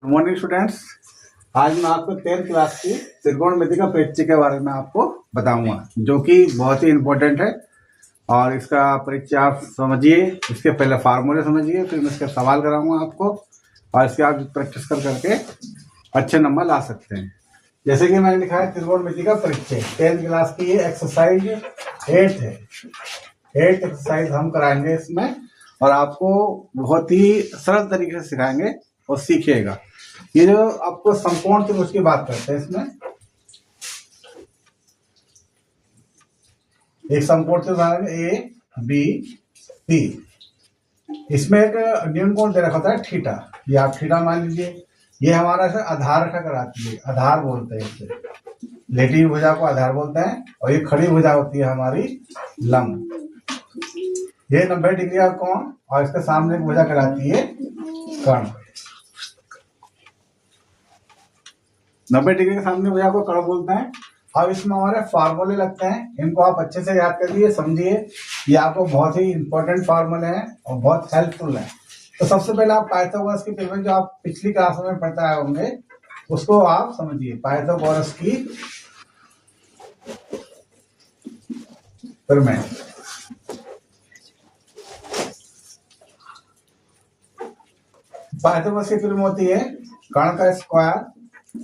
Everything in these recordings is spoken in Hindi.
Good morning students. आज मैं आपको 10th क्लास की त्रिकोणमिति का परिचय के बारे में आपको बताऊंगा, जो कि बहुत ही इम्पोर्टेंट है। और इसका परिचय आप समझिए, इसके पहले फार्मूले समझिए, फिर मैं इसके सवाल कराऊंगा आपको, और इसके आप प्रैक्टिस कर करके अच्छे नंबर ला सकते हैं। जैसे कि मैंने लिखा है त्रिकोणमिति का परिचय, 10th क्लास की ये एक्सरसाइज 8 है। 8 एक्सरसाइज हम कराएंगे इसमें, और आपको बहुत ही सरल तरीके से सिखाएंगे और सीखिएगा। ये जो आपको समकोण त्रिभुज की बात करते हैं, इसमें एक समकोण त्रिभुज ए बी सी, इसमें एक न्यून कोण दे रखा होता है थीटा। ये आप थीटा मान लीजिए। ये हमारा से आधार रेखा कराती है, आधार बोलते हैं इसे। लेटी भुजा को आधार बोलते हैं, और ये खड़ी भुजा होती है हमारी लंब। ये 90 डिग्री का कोण, और इसके सामने भुजा कराती है कर्ण। 90 डिग्री के सामने भुजा को कर्ण बोलते हैं। अब इसमें हमारे फार्मूले लगते हैं, इनको आप अच्छे से याद करिए, समझिए। ये आपको बहुत ही इंपॉर्टेंट फार्मूले हैं और बहुत हेल्पफुल है। तो सबसे पहले आप पाइथागोरस की प्रमेय, जो आप पिछली क्लास में पढ़ते आए होंगे, उसको आप समझिए। पाइथागोरस की प्रमेय, पाइथागोरस की प्रमेय होती है कर्ण का स्क्वायर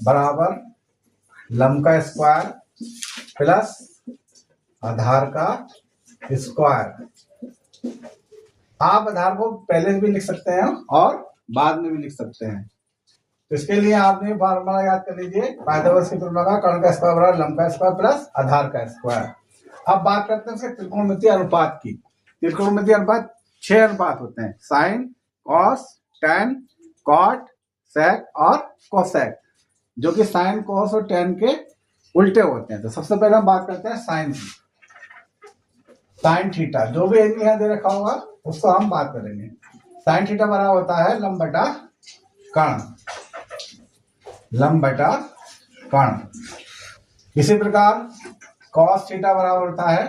बराबर लंब का स्क्वायर प्लस आधार का स्क्वायर। आप आधार को पहले भी लिख सकते हैं और बाद में भी लिख सकते हैं। तो इसके लिए आपने फार्मूला याद कर लीजिए, पाइथागोरस की प्रमेय का कर्ण का स्क्वायर बराबर लंब का स्क्वायर प्लस आधार का स्क्वायर। अब बात करते हैं इसके त्रिकोणमितीय अनुपात की। त्रिकोणमितीय अनुपात 6 अनुपात होते हैं: साइन, कॉस, टैन, कॉट, सेक और कोसेक, जो कि साइन, कॉस और टैन के उल्टे होते हैं। तो सबसे पहले हम बात करते हैं साइन की। साइन थीटा, जो भी एंगल यहाँ दे रखा होगा उसको हम बात करेंगे। साइन थीटा बराबर होता है लंब बटा कर्ण, लंब बटा कर्ण। इसी प्रकार कॉस थीटा बराबर होता है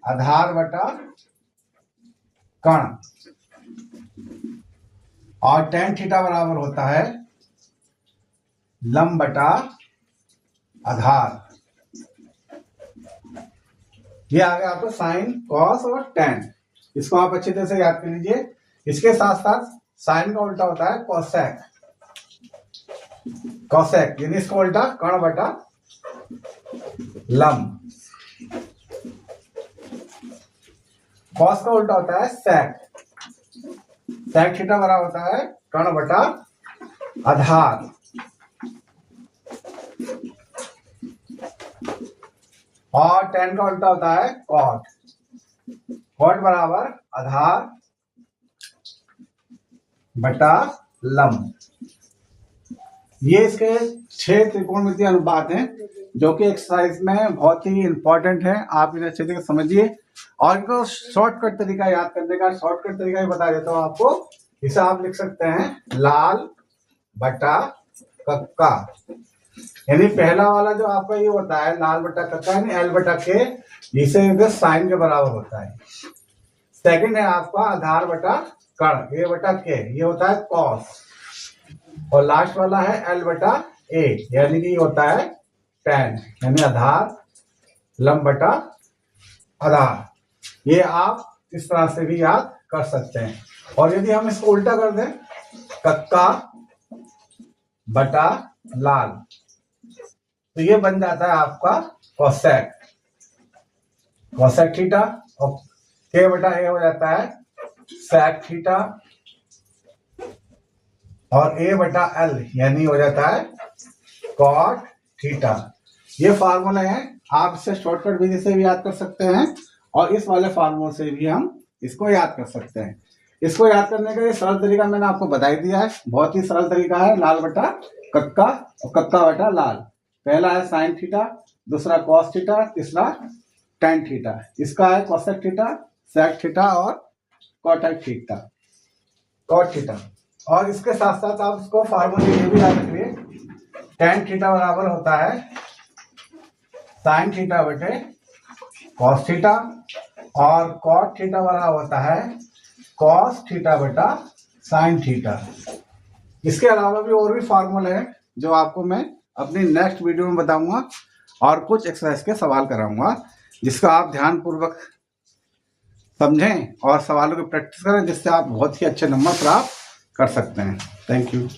आधार बटा कर्ण, और टैन थीटा बराबर होता है लंब बटा आधार। ये आ गया आपको साइन, कॉस और टैन। इसको आप अच्छी तरह से याद कर लीजिए। इसके साथ साथ साइन का उल्टा होता है कोसेक। कोसेक यानी इसका उल्टा कर्ण बटा लंब। कॉस का उल्टा होता है सेक। सेक थीटा बराबर होता है कर्ण बटा आधार। और टैन का उल्टा होता है कॉट। कॉट बराबर आधार बटा लंब। ये इसके 6 त्रिकोणमितीय अनुपात हैं, जो कि एक्सरसाइज में बहुत ही इंपॉर्टेंट है। आप इन्हें अच्छे से समझिए, और इनको शॉर्टकट तरीका याद करने का शॉर्टकट तरीका ही बता देता हूं आपको। इसे आप लिख सकते हैं लाल बटा कक्का। यानी पहला वाला जो आपका ये होता है लाल बटा कक्का, यानी एल बटा के, जिसे साइन के बराबर होता है। सेकंड है आपका आधार बटा कर्ण, ए बटा के, ये होता है कॉस। और लास्ट वाला है एल बटा ए, यानी कि ये होता है टैन, यानी आधार लंब बटा आधार। ये आप इस तरह से भी याद कर सकते हैं। और यदि हम इसको उल्टा कर दें, कक्का बटा लाल, तो ये बन जाता है आपका कोसेक। कोसेक थीटा, और के बटा ए हो जाता है सेक थीटा, और ए बटा एल यानी हो जाता है कॉट थीटा। ये फार्मूला है, आप इसे शॉर्टकट विधि से भी याद कर सकते हैं, और इस वाले फार्मूले से भी हम इसको याद कर सकते हैं। इसको याद करने का ये सरल तरीका मैंने आपको बता ही दिया है। बहुत ही सरल तरीका है, लाल बटा कक्का और कक्का बटा लाल। पहला है साइन थीटा, दूसरा कॉस थीटा, तीसरा टैन थीटा। इसका है कोसेक थीटा, सेक थीटा और कॉटेक थीटा, कॉट थीटा। और इसके साथ साथ आप इसको फार्मूले ये भी याद रखिए, टैन थीटा बराबर होता है साइन थीटा बटे कॉस थीटा, और कॉट थीटा बराबर होता है कॉस थीटा बटा साइन थीटा। इसके अलावा भी और भी फार्मूले हैं जो आपको मैं अपनी नेक्स्ट वीडियो में बताऊंगा और कुछ एक्सरसाइज के सवाल कराऊंगा, जिसका आप ध्यानपूर्वक समझें और सवालों की प्रैक्टिस करें, जिससे आप बहुत ही अच्छे नंबर प्राप्त कर सकते हैं। Thank you.